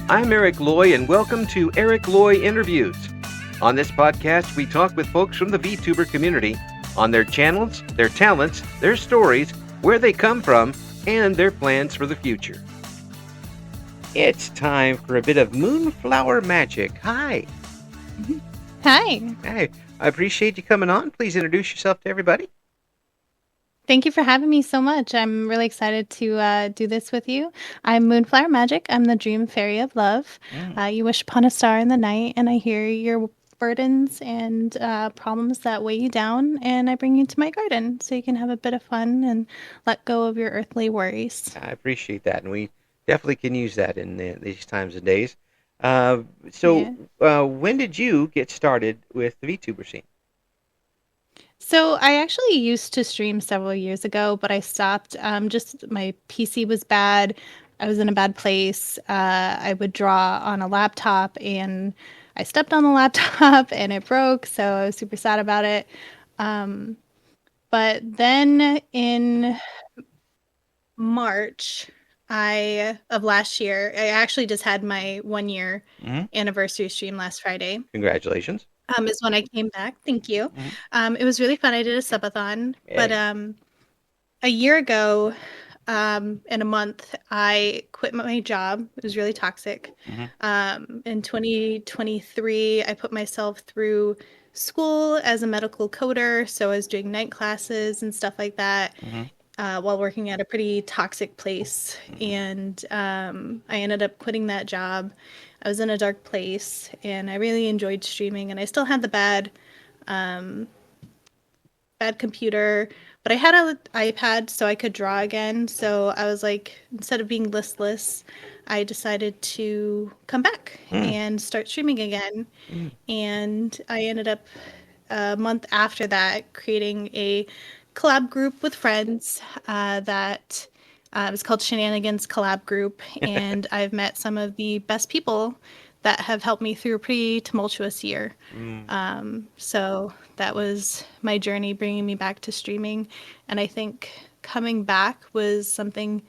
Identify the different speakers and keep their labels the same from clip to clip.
Speaker 1: I'm Eric Loy, and welcome to Eric Loy Interviews. On this podcast, we talk with folks from the VTuber community on their channels, their talents, their stories, where they come from, and their plans for the future. It's time for a bit of Moonflower Magick. Hi.
Speaker 2: Hi.
Speaker 1: Hi. I appreciate you coming on. Please introduce yourself to everybody.
Speaker 2: Thank you for having me so much. I'm really excited to do this with you. I'm Moonflower Magick. I'm the dream fairy of love. You wish upon a star in the night, and I hear your burdens and problems that weigh you down, and I bring you to my garden so you can have a bit of fun and let go of your earthly worries.
Speaker 1: I appreciate that, and we definitely can use that in these times and days.
Speaker 2: Yeah.
Speaker 1: When did you get started with the VTuber scene?
Speaker 2: So I actually used to stream several years ago, but I stopped. Just my PC was bad. I was in a bad place. I would draw on a laptop, and I stepped on the laptop, and it broke. So I was super sad about it. But then in March of last year, I actually just had my 1 year anniversary stream last Friday.
Speaker 1: Congratulations.
Speaker 2: Is when I came back. Thank you. It was really fun. I did a subathon, but a year ago, in a month, I quit my job. It was really toxic. In 2023, I put myself through school as a medical coder, so I was doing night classes and stuff like that. While working at a pretty toxic place, and I ended up quitting that job. I was in a dark place, and I really enjoyed streaming, and I still had the bad computer, but I had an iPad so I could draw again. So I was like, instead of being listless, I decided to come back and start streaming again. And I ended up a month after that creating a collab group with friends that was called Shenanigans Collab Group, and I've met some of the best people that have helped me through a pretty tumultuous year. So that was my journey bringing me back to streaming, and I think coming back was something,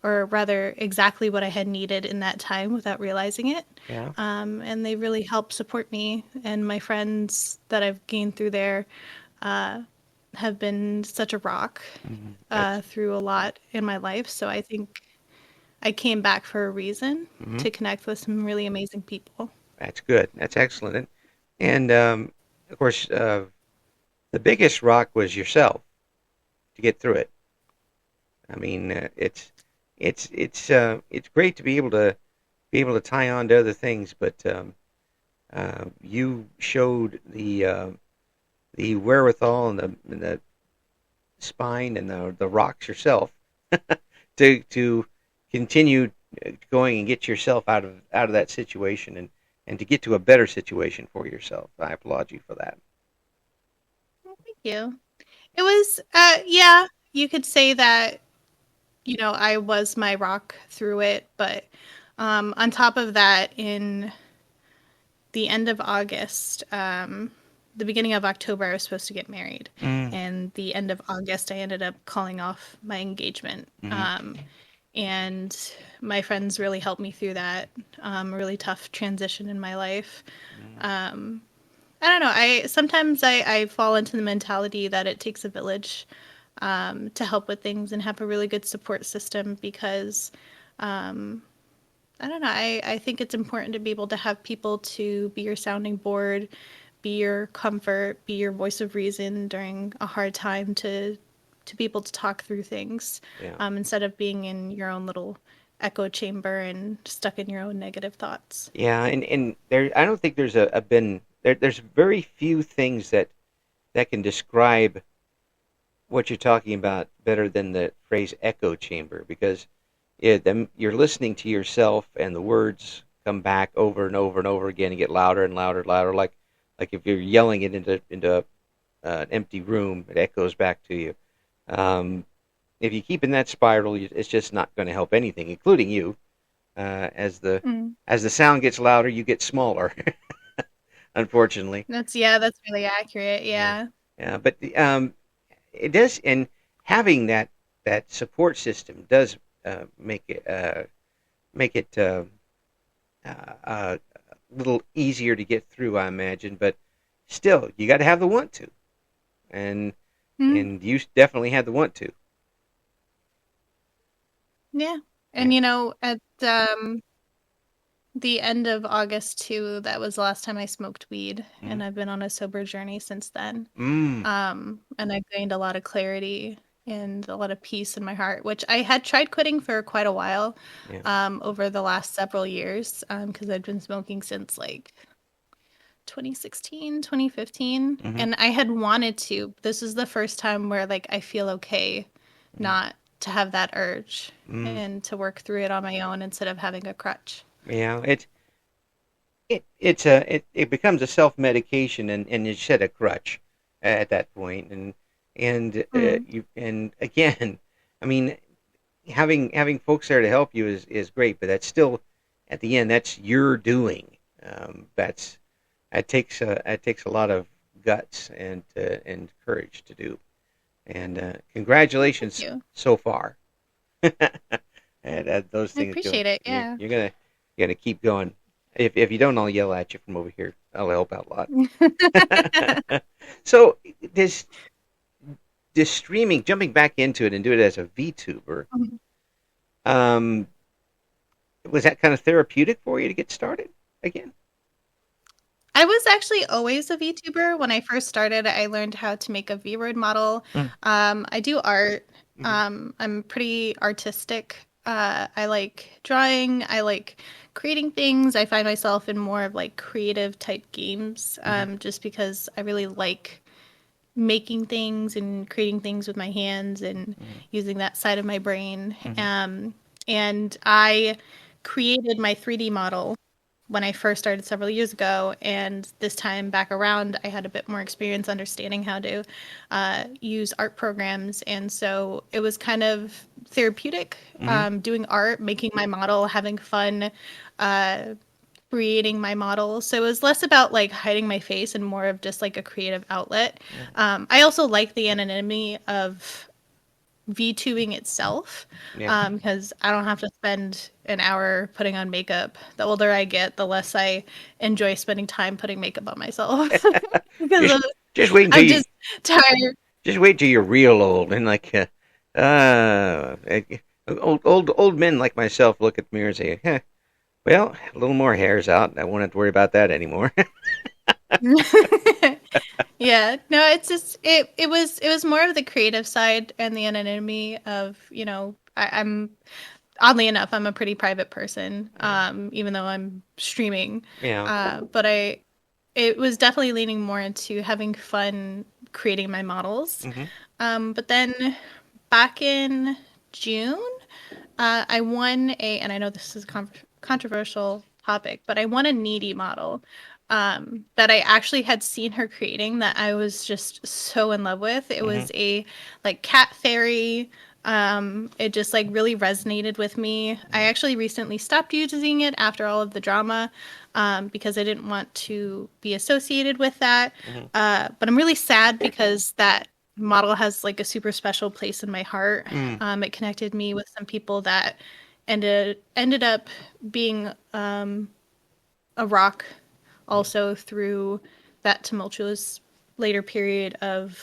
Speaker 2: or rather exactly what I had needed in that time without realizing it. And they really helped support me, and my friends that I've gained through there have been such a rock through a lot in my life. So I think I came back for a reason to connect with some really amazing people.
Speaker 1: That's good. That's excellent. And of course, the biggest rock was yourself to get through it. I mean, it's great to be able to tie on to other things, but you showed the wherewithal and the spine and the rocks yourself to continue going and get yourself out of that situation and to get to a better situation for yourself. I applaud you for that.
Speaker 2: Well, thank you. It was, yeah, you could say that, I was my rock through it, but on top of that, in the end of August, the beginning of October, I was supposed to get married. And the end of August, I ended up calling off my engagement. And my friends really helped me through that really tough transition in my life. I don't know. Sometimes I fall into the mentality that it takes a village to help with things and have a really good support system, because I don't know. I think it's important to be able to have people to be your sounding board, be your comfort, be your voice of reason during a hard time, to be able to talk through things instead of being in your own little echo chamber and stuck in your own negative thoughts.
Speaker 1: Yeah, and there, I don't think there's there's very few things that can describe what you're talking about better than the phrase echo chamber, because you're listening to yourself and the words come back over and over and over again and get louder and louder and louder, like if you're yelling it into an empty room, it echoes back to you. If you keep in that spiral, it's just not going to help anything, including you. As the sound gets louder, you get smaller. Unfortunately.
Speaker 2: That's really accurate. Yeah.
Speaker 1: But it does, and having that support system does make it a little easier to get through, I imagine. But still, you got to have the want to, and
Speaker 2: Mm,
Speaker 1: and you definitely had the want to.
Speaker 2: yeah.
Speaker 1: Yeah.
Speaker 2: And at the end of August too, that was the last time I smoked weed,
Speaker 1: Mm-hmm.
Speaker 2: and I've been on a sober journey since then.
Speaker 1: Mm.
Speaker 2: And I gained a lot of clarity and a lot of peace in my heart, which I had tried quitting for quite a while,
Speaker 1: Yeah.
Speaker 2: over the last several years, because I'd been smoking since like 2016, 2015,
Speaker 1: Mm-hmm.
Speaker 2: and I had wanted to. This is the first time where like I feel okay not to have that urge
Speaker 1: Mm-hmm.
Speaker 2: and to work through it on my own instead of having a crutch.
Speaker 1: Yeah. It becomes a self medication, and you shed a crutch at that point, and
Speaker 2: Mm,
Speaker 1: you and again, I mean, having folks there to help you is great, but that's still at the end that's your doing. That's that takes a lot of guts and courage to do. And
Speaker 2: thank
Speaker 1: congratulations
Speaker 2: you.
Speaker 1: so far. And those
Speaker 2: I
Speaker 1: things go.
Speaker 2: appreciate it. Yeah.
Speaker 1: You're gonna keep going. If you don't, I'll yell at you from over here. I'll help out a lot. So this this streaming, jumping back into it and do it as a VTuber, um, was that kind of therapeutic for you to get started again?
Speaker 2: I was actually always a VTuber. When I first started, I learned how to make a V-Word model.
Speaker 1: Mm.
Speaker 2: I do art.
Speaker 1: Mm-hmm.
Speaker 2: I'm pretty artistic. I like drawing. I like creating things. I find myself in more of like creative type games,
Speaker 1: Mm-hmm.
Speaker 2: just because I really like making things and creating things with my hands and using that side of my brain.
Speaker 1: Mm-hmm.
Speaker 2: And I created my 3D model when I first started several years ago, and this time back around, I had a bit more experience understanding how to use art programs, and so it was kind of therapeutic,
Speaker 1: Mm-hmm.
Speaker 2: doing art, making my model, having fun, uh, creating my model. So it was less about like hiding my face and more of just like a creative outlet.
Speaker 1: Yeah.
Speaker 2: I also like the anonymity of VTubing itself,
Speaker 1: Yeah.
Speaker 2: because I don't have to spend an hour putting on makeup. The older I get, the less I enjoy spending time putting makeup on myself because
Speaker 1: just just wait until
Speaker 2: I'm
Speaker 1: you
Speaker 2: just tired.
Speaker 1: just wait till you're real old and like old men like myself look at the mirror and say, well, a little more hair's out. I won't have to worry about that anymore.
Speaker 2: Yeah, no, it's just it was more of the creative side and the anonymity of, I'm oddly enough, I'm a pretty private person,
Speaker 1: Yeah.
Speaker 2: even though I'm streaming.
Speaker 1: Yeah.
Speaker 2: But it was definitely leaning more into having fun creating my models.
Speaker 1: Mm-hmm.
Speaker 2: But then back in June, I won and I know this is a controversial topic, but I won a needy model, that I actually had seen her creating that I was just so in love with. It
Speaker 1: Mm-hmm.
Speaker 2: was a like cat fairy. It just like really resonated with me. I actually recently stopped using it after all of the drama, because I didn't want to be associated with that.
Speaker 1: Mm-hmm.
Speaker 2: But I'm really sad because that model has like a super special place in my heart.
Speaker 1: Mm-hmm.
Speaker 2: It connected me with some people that ended up being, a rock also through that tumultuous later period of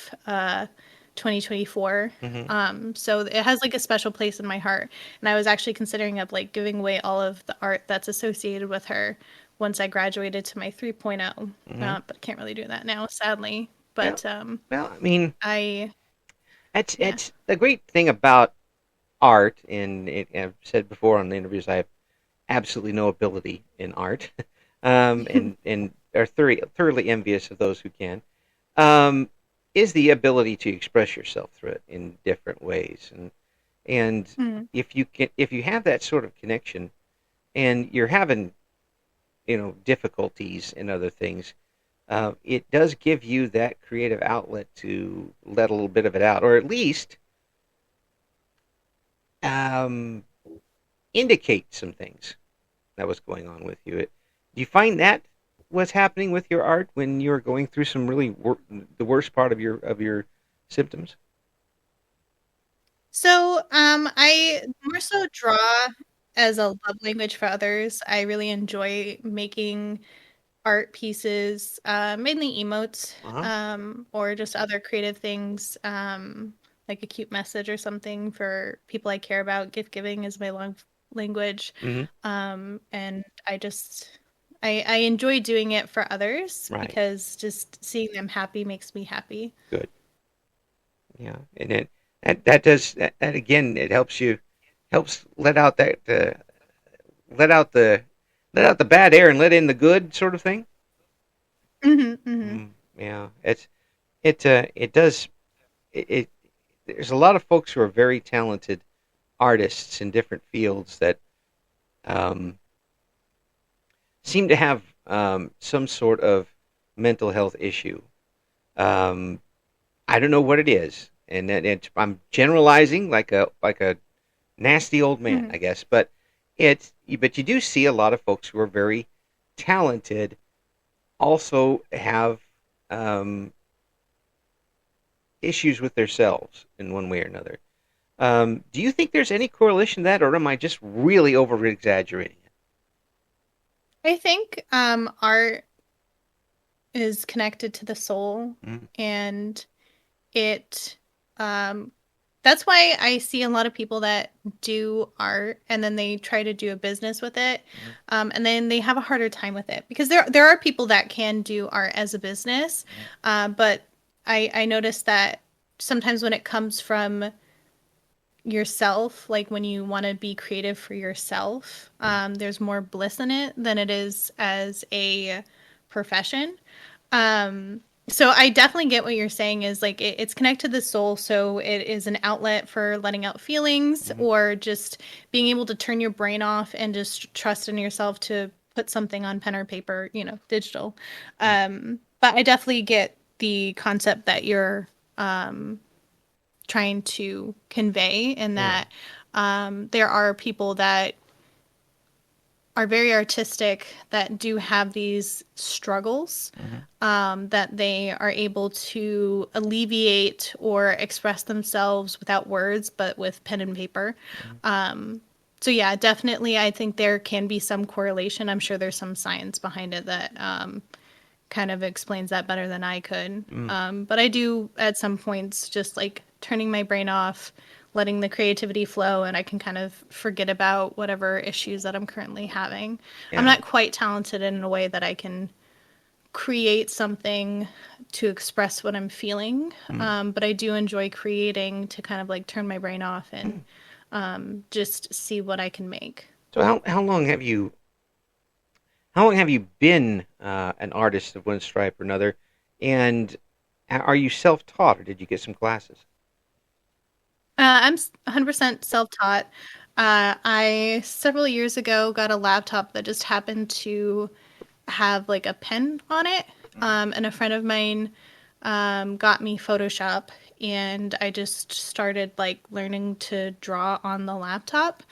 Speaker 2: 2024.
Speaker 1: Mm-hmm.
Speaker 2: So it has like a special place in my heart, and I was actually considering of like giving away all of the art that's associated with her once I graduated to my 3.0.
Speaker 1: Mm-hmm.
Speaker 2: But I can't really do that now, sadly.
Speaker 1: Well,
Speaker 2: But
Speaker 1: well, I mean,
Speaker 2: I
Speaker 1: that's
Speaker 2: yeah.
Speaker 1: it's the great thing about art, and I've said before on the interviews, I have absolutely no ability in art, and are thoroughly envious of those who can. Um, is the ability to express yourself through it in different ways, and
Speaker 2: Mm.
Speaker 1: if you have that sort of connection, and you're having difficulties and other things, it does give you that creative outlet to let a little bit of it out, or at least um, indicate some things that was going on with you. Do you find that was happening with your art when you were going through some really the worst part of your symptoms?
Speaker 2: So I more so draw as a love language for others. I really enjoy making art pieces, mainly emotes,
Speaker 1: Uh-huh.
Speaker 2: or just other creative things, like a cute message or something for people I care about. Gift giving is my love language.
Speaker 1: Hmm.
Speaker 2: And I enjoy doing it for others
Speaker 1: Right.
Speaker 2: because just seeing them happy makes me happy.
Speaker 1: Good. Yeah. And that does that again. It helps let out let out the let out the bad air and let in the good sort of thing.
Speaker 2: Hmm, hmm.
Speaker 1: Yeah. It does it. There's a lot of folks who are very talented artists in different fields that um, seem to have some sort of mental health issue. Um, I don't know what it is, and I'm generalizing like a nasty old man,
Speaker 2: Hmm.
Speaker 1: I guess. But you do see a lot of folks who are very talented also have um, issues with themselves in one way or another. Do you think there's any correlation to that, or am I just really over exaggerating it?
Speaker 2: I think art is connected to the soul,
Speaker 1: Mm-hmm.
Speaker 2: and it um that's why I see a lot of people that do art and then they try to do a business with it, and then they have a harder time with it because there are people that can do art as a business, but I noticed that sometimes when it comes from yourself, like when you want to be creative for yourself, there's more bliss in it than it is as a profession. Um, so I definitely get what you're saying is like it's connected to the soul, so it is an outlet for letting out feelings
Speaker 1: Mm-hmm.
Speaker 2: or just being able to turn your brain off and just trust in yourself to put something on pen or paper, digital. But I definitely get the concept that you're trying to convey, and
Speaker 1: Yeah.
Speaker 2: that there are people that are very artistic that do have these struggles,
Speaker 1: Mm-hmm.
Speaker 2: that they are able to alleviate or express themselves without words, but with pen and paper.
Speaker 1: Mm-hmm.
Speaker 2: So yeah, definitely, I think there can be some correlation. I'm sure there's some science behind it that kind of explains that better than I could.
Speaker 1: Mm-hmm.
Speaker 2: But I do at some points just like turning my brain off, letting the creativity flow, and I can kind of forget about whatever issues that I'm currently having. I'm
Speaker 1: Yeah.
Speaker 2: not quite talented in a way that I can create something to express what I'm feeling,
Speaker 1: Mm-hmm.
Speaker 2: but I do enjoy creating to kind of like turn my brain off and
Speaker 1: Mm-hmm.
Speaker 2: just see what I can make.
Speaker 1: So how long have you been an artist of one stripe or another, and are you self taught or did you get some classes?
Speaker 2: I'm 100% self-taught. I several years ago got a laptop that just happened to have like a pen on it, and a friend of mine got me Photoshop, and I just started like learning to draw on the laptop.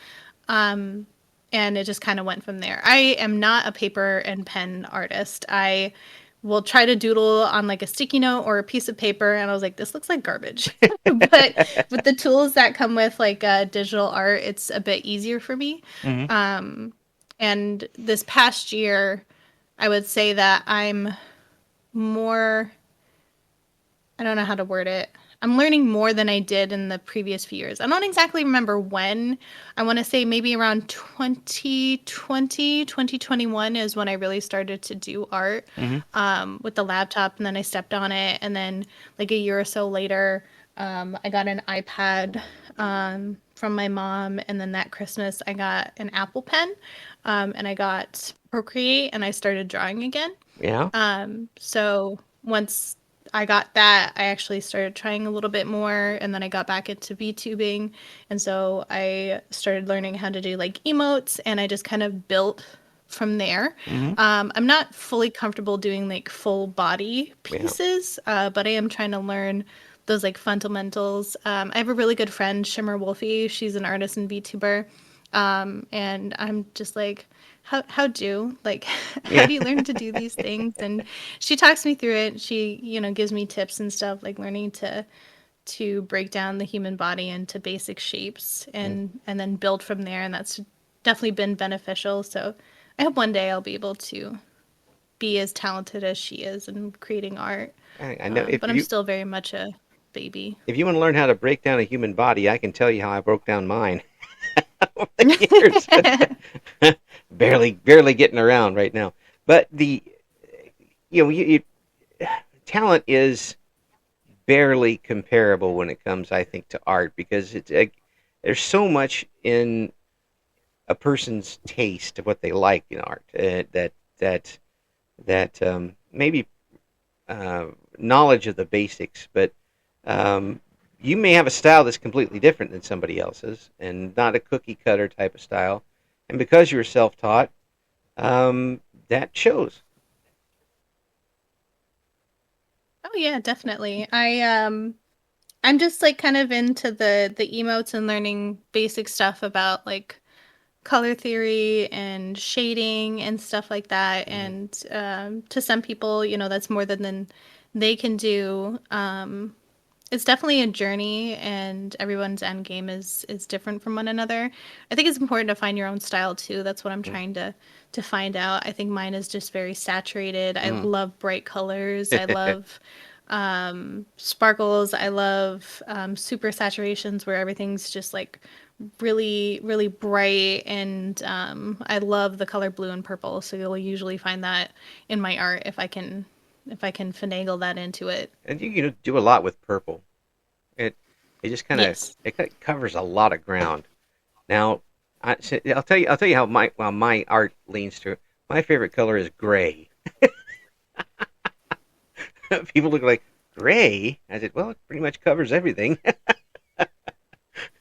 Speaker 2: And it just kind of went from there. I am not a paper and pen artist. I will try to doodle on like a sticky note or a piece of paper, and I was like, this looks like garbage. But with the tools that come with like digital art, it's a bit easier for me.
Speaker 1: Hmm.
Speaker 2: And this past year, I would say that I'm more, I don't know how to word it. I'm learning more than I did in the previous few years. I don't exactly remember when. I want to say maybe around 2020, 2021 is when I really started to do art,
Speaker 1: Hmm.
Speaker 2: with the laptop, and then I stepped on it. And then, like a year or so later, I got an iPad from my mom. And then that Christmas, I got an Apple Pen, and I got Procreate, and I started drawing again.
Speaker 1: Yeah.
Speaker 2: So once I got that, I actually started trying a little bit more, and then I got back into VTubing, and so I started learning how to do like emotes, and I just kind of built from there.
Speaker 1: Hmm.
Speaker 2: I'm not fully comfortable doing like full body
Speaker 1: Yeah.
Speaker 2: pieces, but I am trying to learn those like fundamentals. I have a really good friend, Shimmer Wolfie. She's an artist and VTuber, and I'm just like, how do like how
Speaker 1: Yeah.
Speaker 2: do you learn to do these things? And she talks me through it. She, gives me tips and stuff like learning to break down the human body into basic shapes,
Speaker 1: Yeah.
Speaker 2: and then build from there. And that's definitely been beneficial. So I hope one day I'll be able to be as talented as she is in creating art.
Speaker 1: I know
Speaker 2: But I'm still very much a baby.
Speaker 1: if you want to learn how to break down a human body, I can tell you how I broke down mine over the years. barely getting around right now. But the you know talent is barely comparable when it comes, I think, to art because there's so much in a person's taste of what they like in art that maybe knowledge of the basics, but um, you may have a style that's completely different than somebody else's and not a cookie cutter type of style. And because you're self taught, that shows.
Speaker 2: Oh yeah, definitely. I'm just like kind of into the emotes and learning basic stuff about like color theory and shading and stuff like that.
Speaker 1: Mm-hmm.
Speaker 2: And to some people, that's more than they can do. It's definitely a journey, and everyone's end game is different from one another. I think it's important to find your own style too. That's what I'm trying to find out. I think mine is just very saturated. I
Speaker 1: Mm.
Speaker 2: love bright colors. I love sparkles. I love super saturations where everything's just like really really bright, and I love the color blue and purple. So you'll usually find that in my art if I can finagle that into it.
Speaker 1: And you can do a lot with purple. It it just kind of
Speaker 2: Yes.
Speaker 1: it covers a lot of ground. Now, I'll tell you how my art leans to. My favorite color is gray. People look like gray. I said, well, it pretty much covers everything.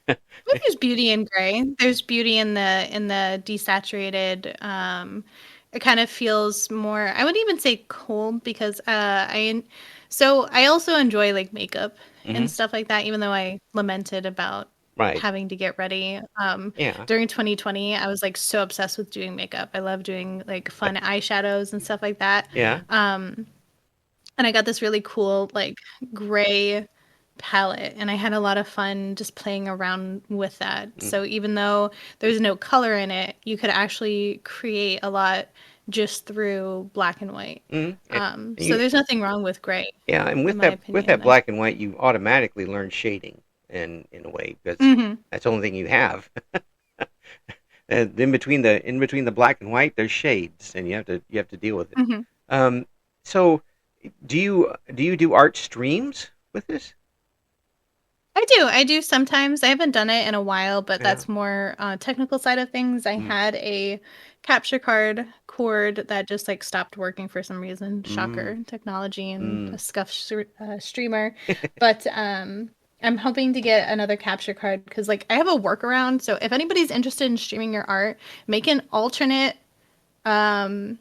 Speaker 2: But there's beauty in gray. There's beauty in the desaturated. It kind of feels more. I would even say cold because I also enjoy like makeup
Speaker 1: Hmm.
Speaker 2: and stuff like that. Even though I lamented about
Speaker 1: Right.
Speaker 2: having to get ready.
Speaker 1: Yeah.
Speaker 2: During 2020, I was like so obsessed with doing makeup. I love doing like fun eyeshadows and stuff like that.
Speaker 1: Yeah.
Speaker 2: Um, and I got this really cool like gray palette, and I had a lot of fun just playing around with that.
Speaker 1: Mm.
Speaker 2: So even though there's no color in it, you could actually create a lot just through black and white.
Speaker 1: Mm.
Speaker 2: So there's nothing wrong with gray,
Speaker 1: Yeah, and
Speaker 2: in my
Speaker 1: with that
Speaker 2: opinion.
Speaker 1: black and white, you automatically learn shading, in a way because
Speaker 2: Mm-hmm.
Speaker 1: that's the only thing you have. And in between the black and white, there's shades, and you have to deal with it.
Speaker 2: Mm-hmm.
Speaker 1: Um, so do you do art streams with this?
Speaker 2: I do. I do sometimes. I haven't done it in a while, but
Speaker 1: Yeah.
Speaker 2: that's more technical side of things. I
Speaker 1: Mm.
Speaker 2: had a capture card cord that just like stopped working for some reason.
Speaker 1: Mm.
Speaker 2: Shocker, technology and
Speaker 1: Mm.
Speaker 2: a streamer. But I'm hoping to get another capture card because like I have a workaround. So if anybody's interested in streaming your art, make an alternate um,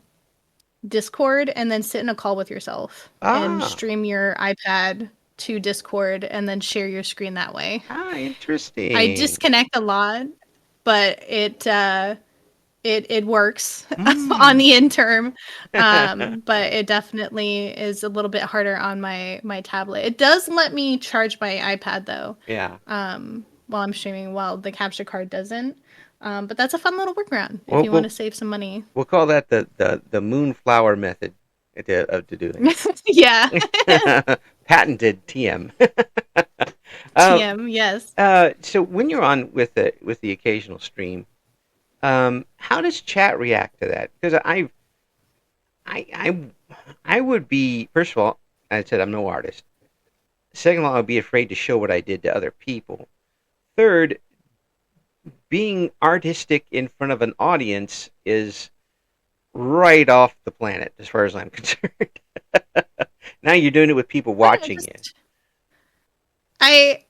Speaker 2: Discord and then sit in a call with yourself and
Speaker 1: Ah.
Speaker 2: stream your iPad to Discord and then share your screen that way. I
Speaker 1: Interesting.
Speaker 2: disconnect a lot, but it works on
Speaker 1: Mm.
Speaker 2: the interim. But it definitely is a little bit harder on my tablet. It does let me charge my iPad though,
Speaker 1: Yeah.
Speaker 2: while I'm streaming, while the capture card doesn't. But that's a fun little workaround if
Speaker 1: We'll
Speaker 2: you want
Speaker 1: we'll,
Speaker 2: to save some money.
Speaker 1: we'll call that the Moonflower method to doing
Speaker 2: Yeah.
Speaker 1: it. Patented TM. uh,
Speaker 2: TM, yes.
Speaker 1: so when you're on with the occasional stream, how does chat react to that? Because I, I, I would be, first of all, I said I'm no artist. Second of all, I'd be afraid to show what I did to other people. Third, being artistic in front of an audience is right off the planet, as far as I'm concerned. Now you're doing it with people
Speaker 2: I
Speaker 1: watching you.
Speaker 2: just I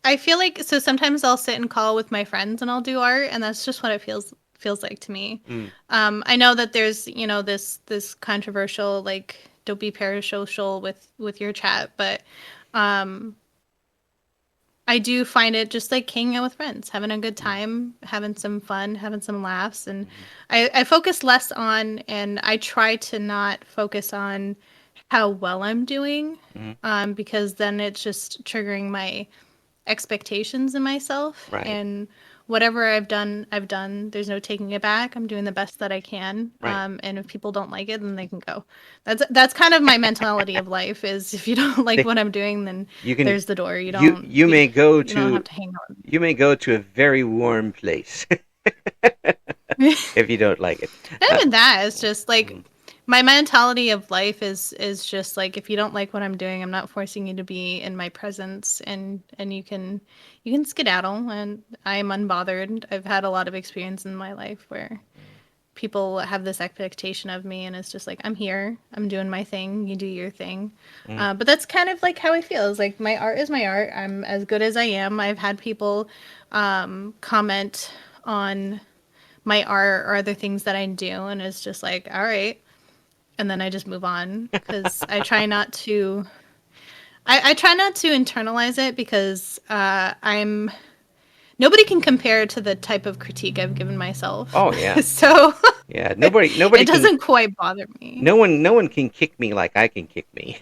Speaker 2: I feel like so sometimes I'll sit and call with my friends and I'll do art, and that's just what it feels like to me.
Speaker 1: Mm,
Speaker 2: I know that there's this controversial like don't be parasocial with your chat, but um, I do find it just like hanging out with friends, having a good
Speaker 1: mm,
Speaker 2: time, having some fun, having some laughs, and
Speaker 1: mm,
Speaker 2: I focus less on, and I try to not focus on how well I'm doing,
Speaker 1: mm.
Speaker 2: because then it's just triggering my expectations in myself.
Speaker 1: Right.
Speaker 2: And whatever I've done. There's no taking it back. I'm doing the best that I can.
Speaker 1: Right.
Speaker 2: And if people don't like it, then they can go. That's kind of my mentality of life. Is if you don't like
Speaker 1: They,
Speaker 2: what I'm doing, then
Speaker 1: you can
Speaker 2: there's the door.
Speaker 1: you you may go
Speaker 2: You don't have
Speaker 1: to
Speaker 2: to hang on.
Speaker 1: you may go to a very warm place if you don't like it.
Speaker 2: Not even that. It's just like
Speaker 1: Mhm.
Speaker 2: my mentality of life is just like if you don't like what I'm doing, I'm not forcing you to be in my presence, and you can skedaddle, and I am unbothered. I've had a lot of experience in my life where people have this expectation of me, and it's just like I'm here, I'm doing my thing, you do your thing.
Speaker 1: Mhm.
Speaker 2: But that's kind of like how I feel. Is like my art is my art. I'm as good as I am. I've had people comment on my art or other things that I do, and it's just like, all right, and then I just move on because I try not to. I try not to internalize it because I'm nobody can compare to the type of critique I've given myself.
Speaker 1: Oh yeah,
Speaker 2: So
Speaker 1: yeah. Nobody
Speaker 2: it
Speaker 1: can.
Speaker 2: doesn't quite bother me.
Speaker 1: No one can kick me like I can kick me.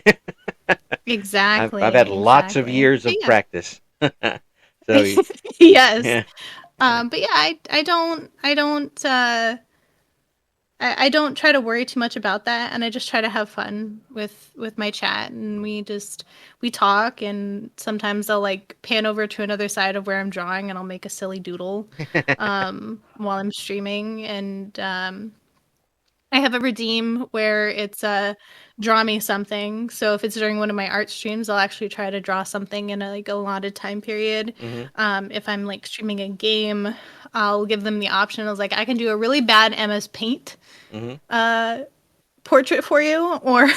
Speaker 1: I've had
Speaker 2: Exactly,
Speaker 1: lots of
Speaker 2: exactly.
Speaker 1: years
Speaker 2: But
Speaker 1: of
Speaker 2: yeah.
Speaker 1: practice. So
Speaker 2: Yes.
Speaker 1: yeah, yeah.
Speaker 2: But yeah, I don't try to worry too much about that, and I just try to have fun with my chat, and we talk, and sometimes I'll like pan over to another side of where I'm drawing, and I'll make a silly doodle while I'm streaming, and I have a redeem where it's draw me something. So if it's during one of my art streams, I'll actually try to draw something in a like allotted time period.
Speaker 1: Hmm.
Speaker 2: If I'm like streaming a game, I'll give them the option. I was like, I can do a really bad MS Paint
Speaker 1: Hmm.
Speaker 2: portrait for you, or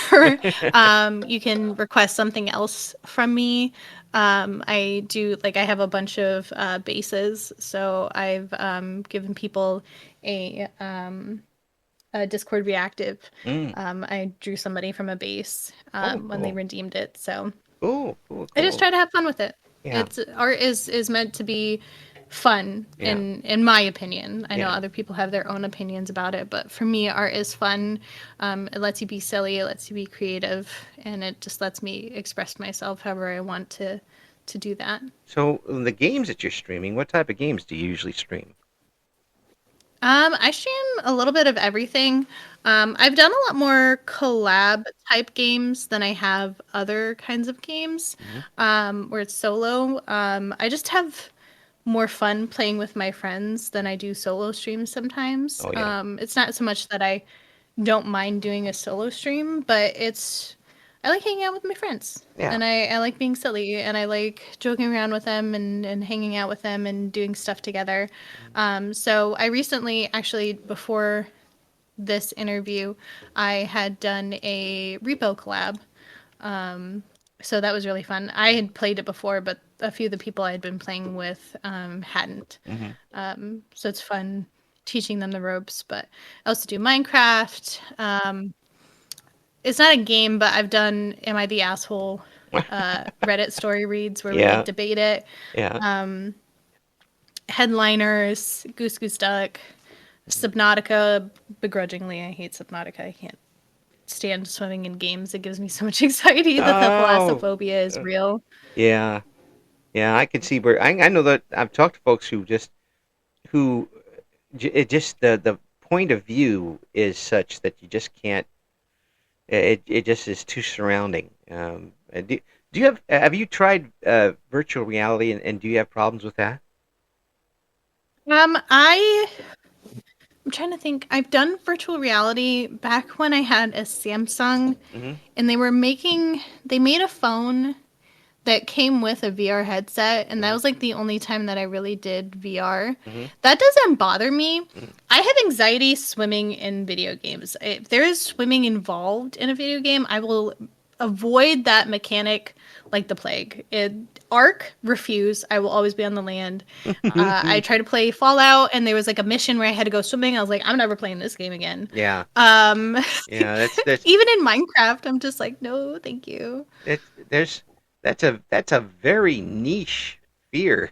Speaker 2: you can request something else from me. I do like I have a bunch of bases, so I've given people a Discord reactive.
Speaker 1: Mm.
Speaker 2: I drew somebody from a base
Speaker 1: Oh,
Speaker 2: when they
Speaker 1: cool.
Speaker 2: redeemed it, so
Speaker 1: Cool. Cool.
Speaker 2: I just
Speaker 1: Cool.
Speaker 2: try to have fun with it.
Speaker 1: Yeah.
Speaker 2: It's art is meant to be fun
Speaker 1: Yeah.
Speaker 2: in my opinion. I know
Speaker 1: Yeah.
Speaker 2: other people have their own opinions about it, but for me, art is fun. It lets you be silly, it lets you be creative, and it just lets me express myself however I want to do that.
Speaker 1: So the games that you're streaming, what type of games do you usually stream?
Speaker 2: I stream a little bit of everything. I've done a lot more collab type games than I have other kinds of games,
Speaker 1: Hmm.
Speaker 2: where it's solo. I just have more fun playing with my friends than I do solo streams sometimes.
Speaker 1: Oh yeah.
Speaker 2: It's not so much that I don't mind doing a solo stream, but it's I like hanging out with my friends.
Speaker 1: Yeah.
Speaker 2: And I like being silly, and I like joking around with them, and hanging out with them and doing stuff together. So I recently, actually, before this interview, I had done a repo collab. So that was really fun. I had played it before, but a few of the people I had been playing with hadn't.
Speaker 1: Hmm.
Speaker 2: So it's fun teaching them the ropes. But I also do Minecraft. It's not a game, but I've done Am I the Asshole Reddit story reads where we like
Speaker 1: Yeah.
Speaker 2: debate it.
Speaker 1: Yeah.
Speaker 2: Headliners, Goose Goose Duck, Subnautica. Begrudgingly, I hate Subnautica. I can't stand swimming in games. It gives me so much anxiety that the
Speaker 1: Oh.
Speaker 2: thalassophobia is
Speaker 1: uh,
Speaker 2: real.
Speaker 1: Yeah. Yeah. I can see where I know that I've talked to folks who it just the point of view is such that you just can't. It just is too surrounding. Do you have you tried virtual reality and do you have problems with that?
Speaker 2: I I'm trying to think. I've done virtual reality back when I had a Samsung,
Speaker 1: Hmm.
Speaker 2: and they made a phone that came with a VR headset, and that
Speaker 1: Hmm.
Speaker 2: was like the only time that I really did VR.
Speaker 1: Hmm.
Speaker 2: That doesn't bother me.
Speaker 1: Hmm.
Speaker 2: I have anxiety swimming in video games. If there is swimming involved in a video game, I will avoid that mechanic like the plague. Arc, refuse. I will always be on the land. I tried to play Fallout, and there was like a mission where I had to go swimming. I was like, I'm never playing this game again.
Speaker 1: Yeah.
Speaker 2: Um,
Speaker 1: Yeah. That's
Speaker 2: even in Minecraft, I'm just like, no, thank you.
Speaker 1: It, there's that's a very niche fear.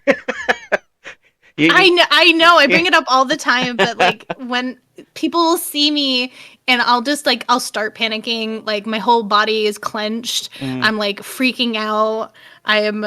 Speaker 1: You
Speaker 2: I know. I
Speaker 1: yeah.
Speaker 2: bring it up all the time, but like when people see me and I'll start panicking, like my whole body is clenched.
Speaker 1: Mm,
Speaker 2: I'm like freaking out. I am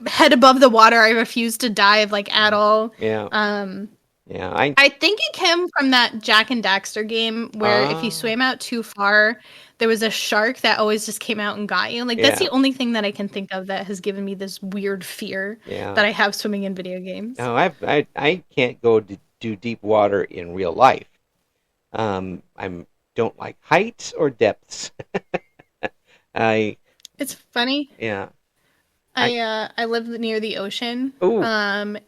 Speaker 2: head above the water. I refuse to dive like at all.
Speaker 1: Yeah.
Speaker 2: Um,
Speaker 1: Yeah.
Speaker 2: I think it came from that Jack and Daxter game where if you
Speaker 1: Ah.
Speaker 2: swam out too far, there was a shark that always just came out and got you. Like that's
Speaker 1: Yeah.
Speaker 2: the only thing that I can think of that has given me this weird fear
Speaker 1: Yeah.
Speaker 2: that I have swimming in video games.
Speaker 1: No, I can't go to do deep water in real life. I'm don't like heights or depths. I
Speaker 2: It's funny.
Speaker 1: yeah. I
Speaker 2: I live near the ocean.
Speaker 1: oh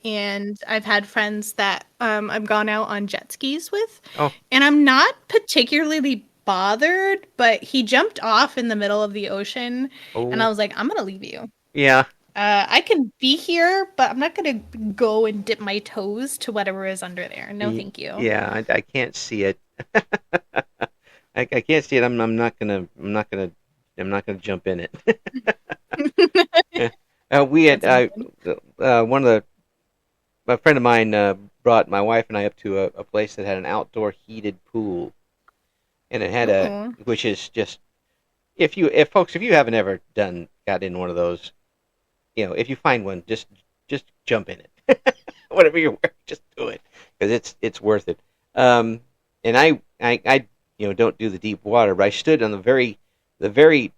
Speaker 2: And I've had friends that I've gone out on jet skis with,
Speaker 1: oh
Speaker 2: and I'm not particularly bothered, but he jumped off in the middle of the ocean, and I
Speaker 1: oh
Speaker 2: was like, I'm gonna leave you.
Speaker 1: yeah.
Speaker 2: I can be here, but I'm not gonna go and dip my toes to whatever is under there. No, thank you.
Speaker 1: Yeah, I can't see it. I can't see it. I'm not gonna jump in it. We had
Speaker 2: That's amazing.
Speaker 1: one of the a friend of mine brought my wife and I up to a place that had an outdoor heated pool, and it had a
Speaker 2: Ooh.
Speaker 1: which is just if you haven't ever got in one of those, if you find one, just jump in it. Whatever you're wearing, just do it because it's worth it. And I don't do the deep water, but I stood on the very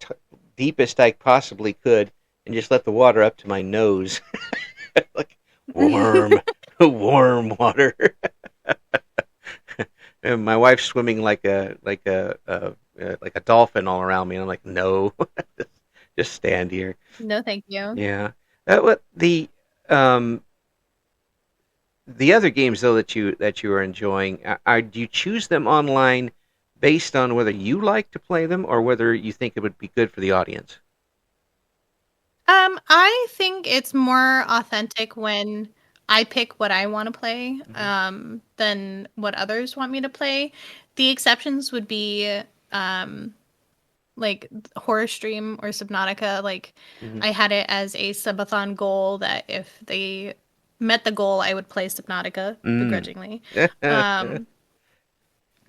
Speaker 1: deepest I possibly could and just let the water up to my nose, like warm, warm water. And my wife's swimming like a dolphin all around me, and I'm like, no, just stand here.
Speaker 2: No, thank you.
Speaker 1: Yeah. What the other games though that you are enjoying do you choose them online based on whether you like to play them or whether you think it would be good for the audience?
Speaker 2: I think it's more authentic when I pick what I want to play,
Speaker 1: Hmm.
Speaker 2: than what others want me to play. The exceptions would be, um, like Horror Stream or Subnautica. Like,
Speaker 1: Hmm.
Speaker 2: I had it as a subathon goal that if they met the goal, I would play Subnautica
Speaker 1: Mm.
Speaker 2: begrudgingly.
Speaker 1: you
Speaker 2: Um,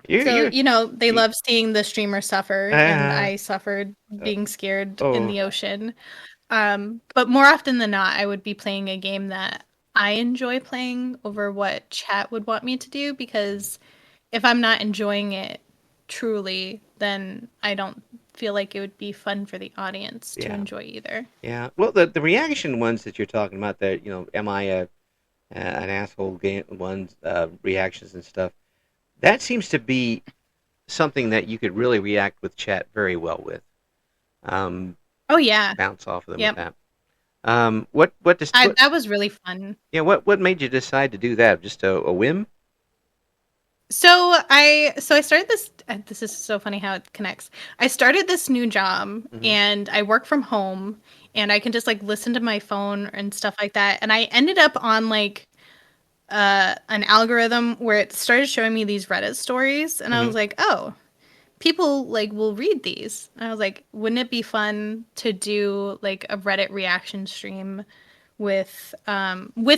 Speaker 2: so,
Speaker 1: you
Speaker 2: you know, they
Speaker 1: you
Speaker 2: love seeing the streamer suffer, and
Speaker 1: uh,
Speaker 2: I suffered
Speaker 1: uh,
Speaker 2: being scared in
Speaker 1: oh
Speaker 2: the ocean. But more often than not, I would be playing a game that I enjoy playing over what chat would want me to do, because if I'm not enjoying it truly, then I don't feel like it would be fun for the audience to
Speaker 1: yeah.
Speaker 2: enjoy either.
Speaker 1: Yeah. Well, the reaction ones that you're talking about, that am I an asshole game ones, reactions and stuff, that seems to be something that you could really react with chat very well with. Um,
Speaker 2: Oh yeah.
Speaker 1: bounce off of them with
Speaker 2: Yep.
Speaker 1: that. What does
Speaker 2: I
Speaker 1: what
Speaker 2: That was really fun.
Speaker 1: yeah what made you decide to do that? Just a whim?
Speaker 2: So I started this. This is so funny how it connects. I started this new job,
Speaker 1: Hmm.
Speaker 2: and I work from home, and I can just like listen to my phone and stuff like that. And I ended up on like an algorithm where it started showing me these Reddit stories, and I
Speaker 1: Hmm.
Speaker 2: was like, oh, people like will read these. And I was like, wouldn't it be fun to do like a Reddit reaction stream with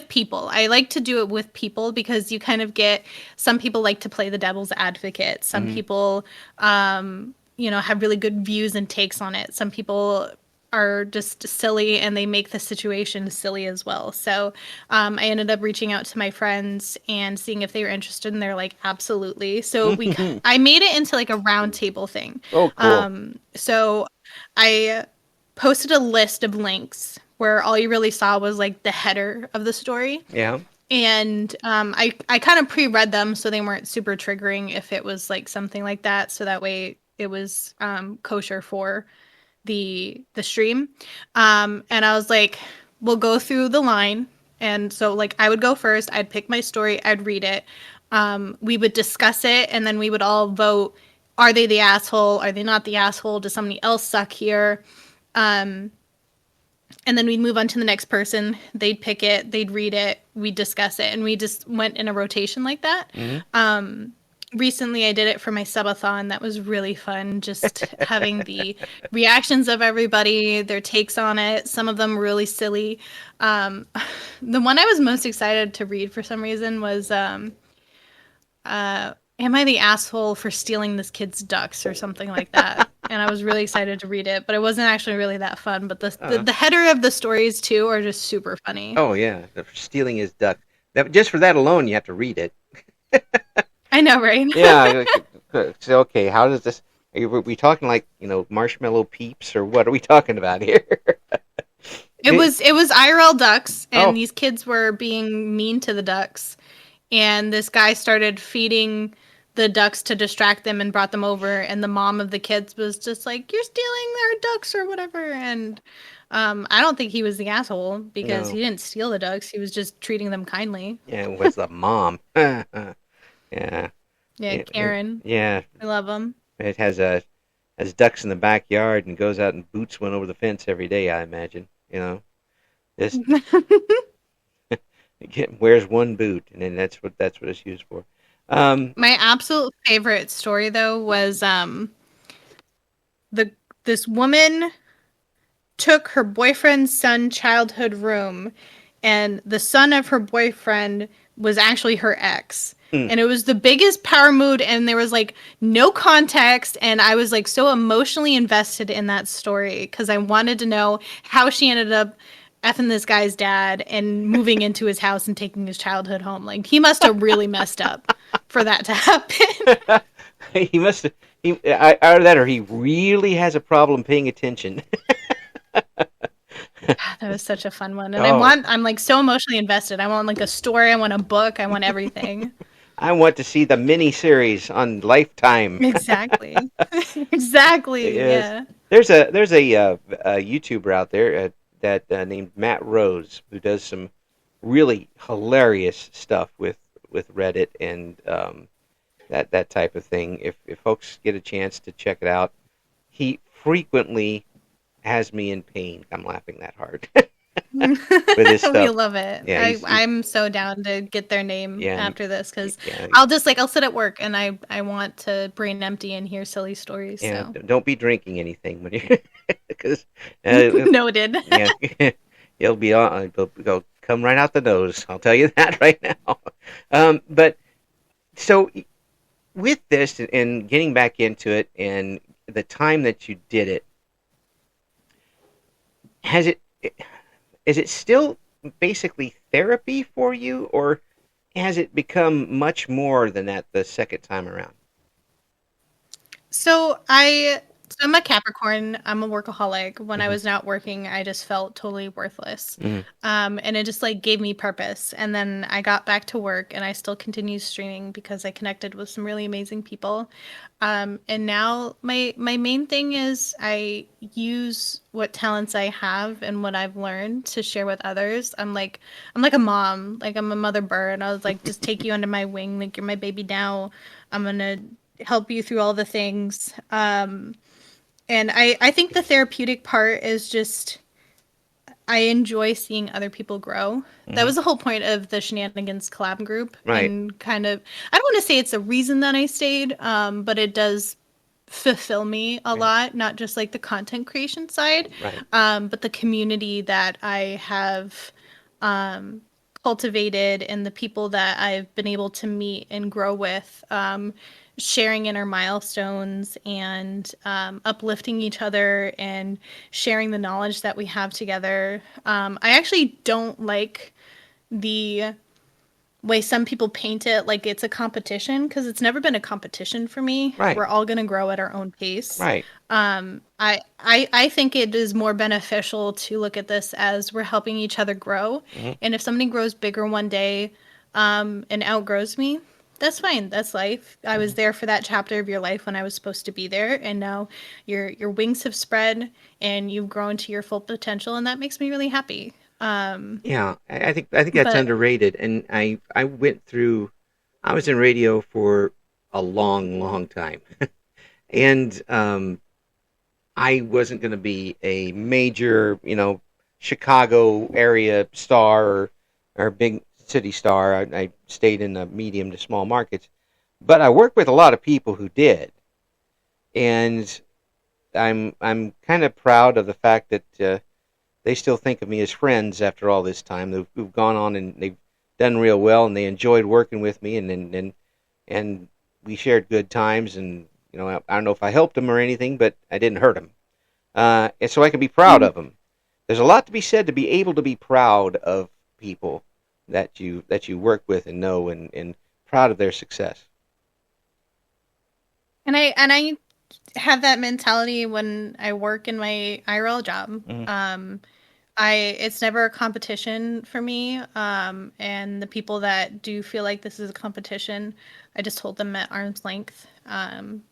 Speaker 2: people? I like to do it with people because you kind of get, some people like to play the devil's advocate. Some
Speaker 1: Hmm.
Speaker 2: people have really good views and takes on it. Some people are just silly and they make the situation silly as well. So I ended up reaching out to my friends and seeing if they were interested, and they're like, absolutely. So I made it into like a round table thing.
Speaker 1: Oh, cool.
Speaker 2: So I posted a list of links where all you really saw was like the header of the story.
Speaker 1: Yeah.
Speaker 2: And I kind of pre-read them so they weren't super triggering if it was like something like that. So that way it was kosher for the stream. And I was like, we'll go through the line. And so like I would go first, I'd pick my story, I'd read it. We would discuss it, and then we would all vote, are they the asshole? Are they not the asshole? Does somebody else suck here? And then we'd move on to the next person. They'd pick it, they'd read it, we'd discuss it, and we just went in a rotation like that.
Speaker 1: Hmm.
Speaker 2: Recently I did it for my subathon. That was really fun, just having the reactions of everybody, their takes on it. Some of them really silly. Um, the one I was most excited to read for some reason was am I the asshole for stealing this kid's ducks or something like that? And I was really excited to read it, but it wasn't actually really that fun. But
Speaker 1: Uh,
Speaker 2: the header of the stories too are just super funny.
Speaker 1: oh yeah, stealing his duck. That just for that alone, you have to read it.
Speaker 2: I know, right?
Speaker 1: Yeah. So okay, how does this? Are we talking like marshmallow peeps or what are we talking about here?
Speaker 2: It was IRL ducks, and
Speaker 1: Oh,
Speaker 2: these kids were being mean to the ducks. And this guy started feeding the ducks to distract them and brought them over. And the mom of the kids was just like, "You're stealing their ducks or whatever." And I don't think he was the asshole because
Speaker 1: no.
Speaker 2: he didn't steal the ducks. He was just treating them kindly.
Speaker 1: Yeah, it was the mom. Yeah.
Speaker 2: Yeah, Karen.
Speaker 1: Yeah.
Speaker 2: I love him.
Speaker 1: It has ducks in the backyard and goes out and boots one over the fence every day. I imagine. Just wears one boot, and then that's what it's used for. Um,
Speaker 2: My absolute favorite story though was the this woman took her boyfriend's son's childhood room, and the son of her boyfriend was actually her ex.
Speaker 1: hmm.
Speaker 2: And it was the biggest power mood, and there was like no context. And I was like so emotionally invested in that story because I wanted to know how she ended up effing this guy's dad and moving into his house and taking his childhood home. Like, he must have really messed up for that to happen.
Speaker 1: He must have. Either that or he really has a problem paying attention.
Speaker 2: That was such a fun one. And
Speaker 1: Oh,
Speaker 2: I'm like so emotionally invested. I want like a story, I want a book, I want everything.
Speaker 1: I want to see the mini series on Lifetime.
Speaker 2: Exactly. Exactly.
Speaker 1: Yes,
Speaker 2: Yeah.
Speaker 1: there's a YouTuber out there that named Matt Rose who does some really hilarious stuff with Reddit and that type of thing. If folks get a chance to check it out, he frequently has me in pain. I'm laughing that hard with his
Speaker 2: We
Speaker 1: stuff.
Speaker 2: love it.
Speaker 1: Yeah,
Speaker 2: I'm so down to get their name
Speaker 1: yeah,
Speaker 2: after this because
Speaker 1: yeah,
Speaker 2: I'll sit at work and I want to brain empty and hear silly stories.
Speaker 1: yeah.
Speaker 2: So
Speaker 1: Don't be drinking anything when you because uh,
Speaker 2: noted.
Speaker 1: yeah, it'll be on. It'll come right out the nose. I'll tell you that right now. But so with this and getting back into it and the time that you did it, has it is it still basically therapy for you, or has it become much more than that the second time around?
Speaker 2: So I'm a Capricorn. I'm a workaholic. When I
Speaker 1: Hmm.
Speaker 2: was not working, I just felt totally worthless.
Speaker 1: Hmm.
Speaker 2: And it just like gave me purpose. And then I got back to work and I still continued streaming because I connected with some really amazing people. And now my main thing is I use what talents I have and what I've learned to share with others. I'm like a mom, like I'm a mother bird. I was like, just take you under my wing, like you're my baby now. I'm gonna help you through all the things. And I think the therapeutic part is just I enjoy seeing other people grow. That
Speaker 1: Hmm.
Speaker 2: was the whole point of the Shenanigans collab group,
Speaker 1: Right.
Speaker 2: and kind of I don't want to say it's the reason that I stayed, but it does fulfill me a
Speaker 1: Right.
Speaker 2: lot, not just like the content creation side,
Speaker 1: Right.
Speaker 2: but the community that I have um, cultivated and the people that I've been able to meet and grow with, sharing in our milestones and uplifting each other and sharing the knowledge that we have together. I actually don't like the way some people paint it like it's a competition because it's never been a competition for me.
Speaker 1: Right.
Speaker 2: We're all going to grow at our own pace.
Speaker 1: Right.
Speaker 2: I think it is more beneficial to look at this as we're helping each other grow.
Speaker 1: Hmm.
Speaker 2: And if somebody grows bigger one day and outgrows me, that's fine. That's life. I was
Speaker 1: Hmm.
Speaker 2: there for that chapter of your life when I was supposed to be there, and now your wings have spread and you've grown to your full potential, and that makes me really happy.
Speaker 1: Yeah, I think that's
Speaker 2: But
Speaker 1: underrated. And I went through. I was in radio for a long, long time, and I wasn't going to be a major, Chicago area star or big city star. I stayed in the medium to small markets, but I worked with a lot of people who did, and I'm kind of proud of the fact that they still think of me as friends after all this time. Who've gone on and they've done real well, and they enjoyed working with me, and we shared good times, and I don't know if I helped him or anything, but I didn't hurt him, and so I can be proud of him. There's a lot to be said to be able to be proud of people that you work with and know, and proud of their success.
Speaker 2: And I have that mentality when I work in my IRL job.
Speaker 1: Mm-hmm.
Speaker 2: I it's never a competition for me. And the people that do feel like this is a competition, I just hold them at arm's length.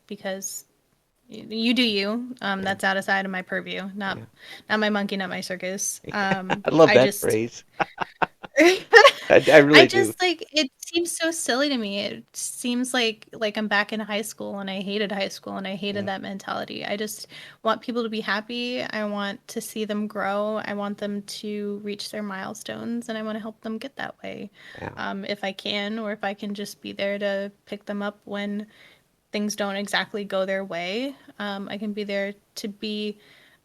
Speaker 2: Because you do you.
Speaker 1: Yeah,
Speaker 2: That's outside of my purview. Not
Speaker 1: yeah.
Speaker 2: not my monkey, not my circus.
Speaker 1: I love
Speaker 2: I
Speaker 1: that
Speaker 2: just
Speaker 1: phrase. I
Speaker 2: I
Speaker 1: really do.
Speaker 2: just like it seems so silly to me. It seems like I'm back in high school and I hated high school and I hated
Speaker 1: Yeah,
Speaker 2: that mentality. I just want people to be happy. I want to see them grow. I want them to reach their milestones and I want to help them get that way.
Speaker 1: yeah,
Speaker 2: If I can, or if I can just be there to pick them up when things don't exactly go their way. I can be there to be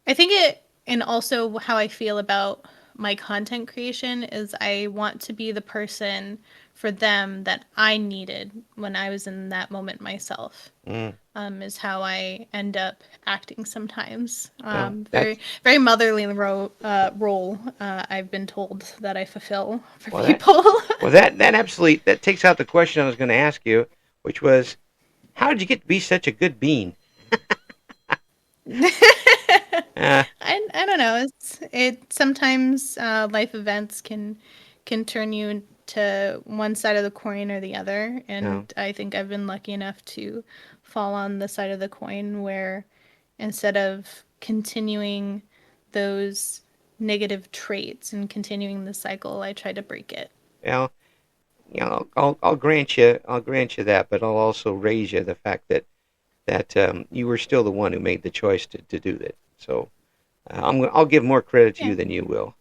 Speaker 2: I think it, and also how I feel about my content creation is I want to be the person for them that I needed when I was in that moment myself.
Speaker 1: mm.
Speaker 2: Is how I end up acting sometimes.
Speaker 1: Well,
Speaker 2: Very, very motherly role. I've been told that I fulfill for
Speaker 1: well that
Speaker 2: people.
Speaker 1: that absolutely that takes out the question I was going to ask you, which was, how did you get to be such a good bean? Uh,
Speaker 2: I don't know. It sometimes life events can turn you to one side of the coin or the other,
Speaker 1: no,
Speaker 2: and I think I've been lucky enough to fall on the side of the coin where instead of continuing those negative traits and continuing the cycle, I try to break it.
Speaker 1: well, I'll grant you that, but I'll also raise you the fact that you were still the one who made the choice to do that. So I'll give more credit to
Speaker 2: Yeah.
Speaker 1: you than you will.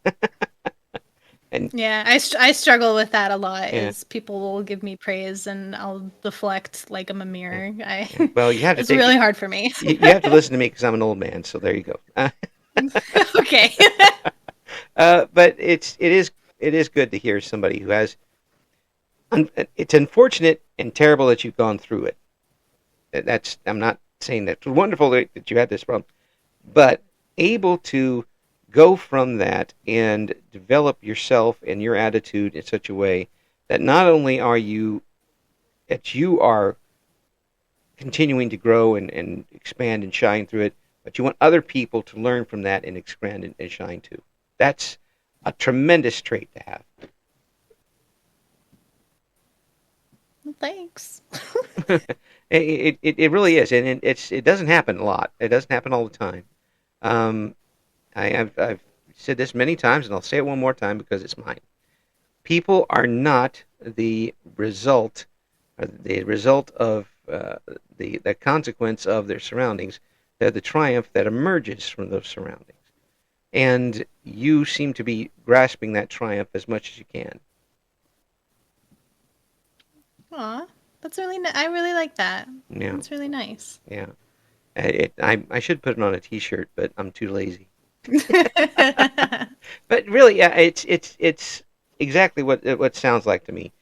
Speaker 1: And
Speaker 2: Yeah, I struggle with that a lot.
Speaker 1: yeah,
Speaker 2: Is people will give me praise and I'll deflect like I'm a
Speaker 1: yeah,
Speaker 2: mirror.
Speaker 1: yeah. Well, you have to
Speaker 2: It's
Speaker 1: take
Speaker 2: really hard for me.
Speaker 1: you have to listen to me because I'm an old man. So there you go.
Speaker 2: Okay.
Speaker 1: But it is good to hear somebody who has. It's unfortunate and terrible that you've gone through it. That's I'm not saying that. It's wonderful that you had this problem, but able to go from that and develop yourself and your attitude in such a way that not only you are continuing to grow and expand and shine through it, but you want other people to learn from that and expand and shine too. That's a tremendous trait to have.
Speaker 2: Well, thanks.
Speaker 1: It really is, and it doesn't happen a lot. It doesn't happen all the time. Um, I've said this many times, and I'll say it one more time because it's mine. People are not the result of the consequence of their surroundings. They're the triumph that emerges from those surroundings. And you seem to be grasping that triumph as much as you can.
Speaker 2: Aw, that's I really like that.
Speaker 1: Yeah,
Speaker 2: That's really nice.
Speaker 1: yeah. I should put it on a T-shirt, but I'm too lazy. But really, yeah, it's exactly what it sounds like to me.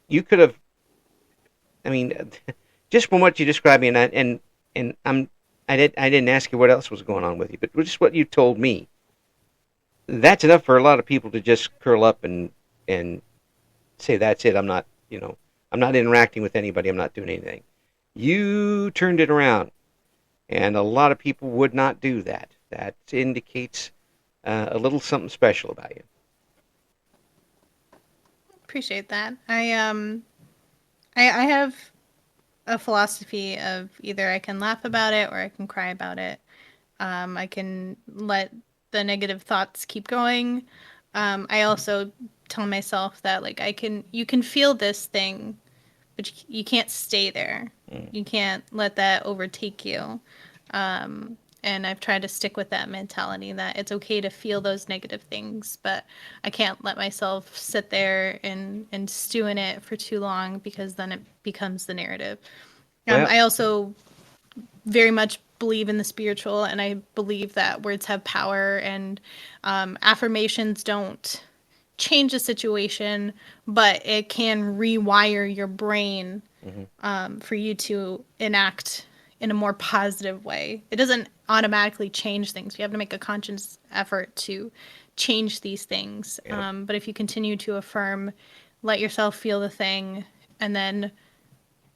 Speaker 1: You could have, I mean, just from what you described me, and I didn't ask you what else was going on with you, but just what you told me. That's enough for a lot of people to just curl up and say that's it. I'm not interacting with anybody. I'm not doing anything. You turned it around, and a lot of people would not do that. That indicates a little something special about you.
Speaker 2: Appreciate that. I have a philosophy of either I can laugh about it or I can cry about it. I can let the negative thoughts keep going. I also tell myself that like you can feel this thing, but you can't stay there.
Speaker 1: Mm.
Speaker 2: You can't let that overtake you. And I've tried to stick with that mentality that it's okay to feel those negative things, but I can't let myself sit there and stew in it for too long because then it becomes the narrative.
Speaker 1: Well,
Speaker 2: I also very much believe in the spiritual, and I believe that words have power, and affirmations don't change the situation, but it can rewire your brain for you to enact in a more positive way. It doesn't automatically change things. You have to make a conscious effort to change these things.
Speaker 1: Yep.
Speaker 2: But if you continue to affirm, let yourself feel the thing, and then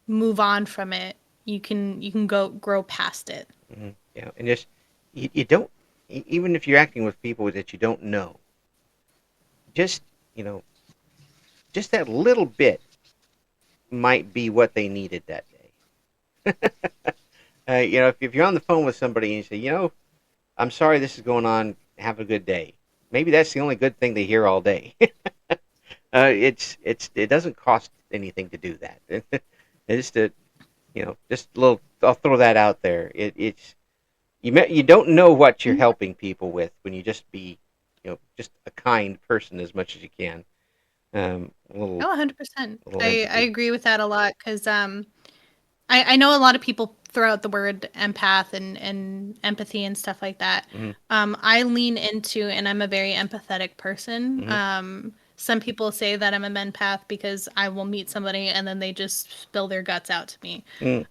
Speaker 2: move on from it, you can go grow past it.
Speaker 1: Yeah, and just you don't, even if you're acting with people that you don't know, just just that little bit might be what they needed that day. If you're on the phone with somebody and you say, I'm sorry this is going on, have a good day. Maybe that's the only good thing they hear all day. It doesn't cost anything to do that. It's just just a little. I'll throw that out there. You don't know what you're helping people with when you just be, just a kind person as much as you can. A little.
Speaker 2: Oh, 100%. I
Speaker 1: Empathy.
Speaker 2: agree with that a lot because I know a lot of people throw out the word empath and empathy and stuff like that. I lean into, and I'm a very empathetic person. Some people say that I'm a empath because I will meet somebody and then they just spill their guts out to me.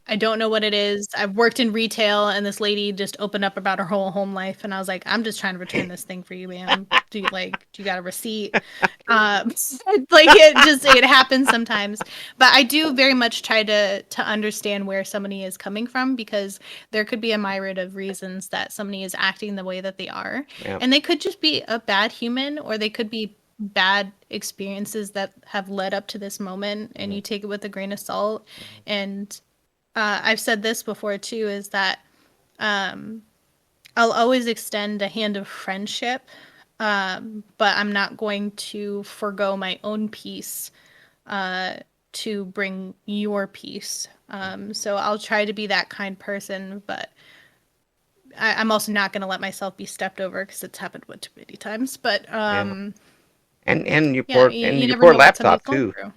Speaker 2: I don't know what it is. I've worked in retail and this lady just opened up about her whole home life and I was like, I'm just trying to return this thing for you, ma'am. Do you got a receipt? It happens sometimes. But I do very much try to understand where somebody is coming from because there could be a myriad of reasons that somebody is acting the way that they are.
Speaker 1: Yeah.
Speaker 2: And they could just be a bad human or they could be bad experiences that have led up to this moment and you take it with a grain of salt. And I've said this before too, is that I'll always extend a hand of friendship, but I'm not going to forgo my own peace to bring your peace. So I'll try to be that kind person, but I'm also not going to let myself be stepped over because it's happened too many times. But
Speaker 1: And your
Speaker 2: you
Speaker 1: your
Speaker 2: never
Speaker 1: poor
Speaker 2: know what somebody's
Speaker 1: laptop
Speaker 2: going
Speaker 1: too.
Speaker 2: through.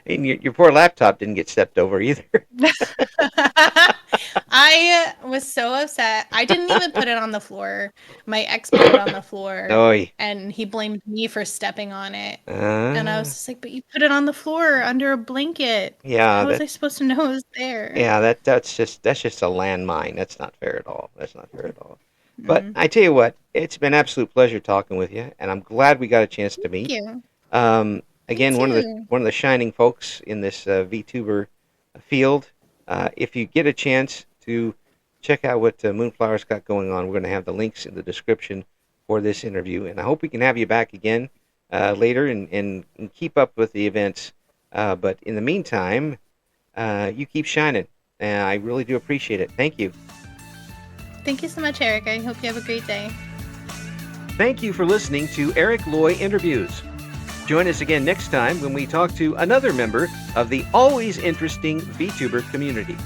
Speaker 1: And your poor laptop didn't get stepped over either.
Speaker 2: I was so upset. I didn't even put it on the floor. My ex put it on the floor,
Speaker 1: Oy.
Speaker 2: and he blamed me for stepping on it. And I was just like, "But you put it on the floor under a blanket.
Speaker 1: Yeah,
Speaker 2: How was I supposed to know it was there?"
Speaker 1: yeah, that's just a landmine. That's not fair at all. That's not fair at all. But I tell you what, it's been an absolute pleasure talking with you, and I'm glad we got a chance to meet.
Speaker 2: Thank you.
Speaker 1: Again,
Speaker 2: Me
Speaker 1: one
Speaker 2: too.
Speaker 1: of the shining folks in this VTuber field. If you get a chance to check out what Moonflower's got going on, we're going to have the links in the description for this interview, and I hope we can have you back again later and keep up with the events. But in the meantime, you keep shining, and I really do appreciate it. Thank you.
Speaker 2: Thank you so much, Eric. I hope you have a great day.
Speaker 1: Thank you for listening to Eric Loy Interviews. Join us again next time when we talk to another member of the always interesting VTuber community.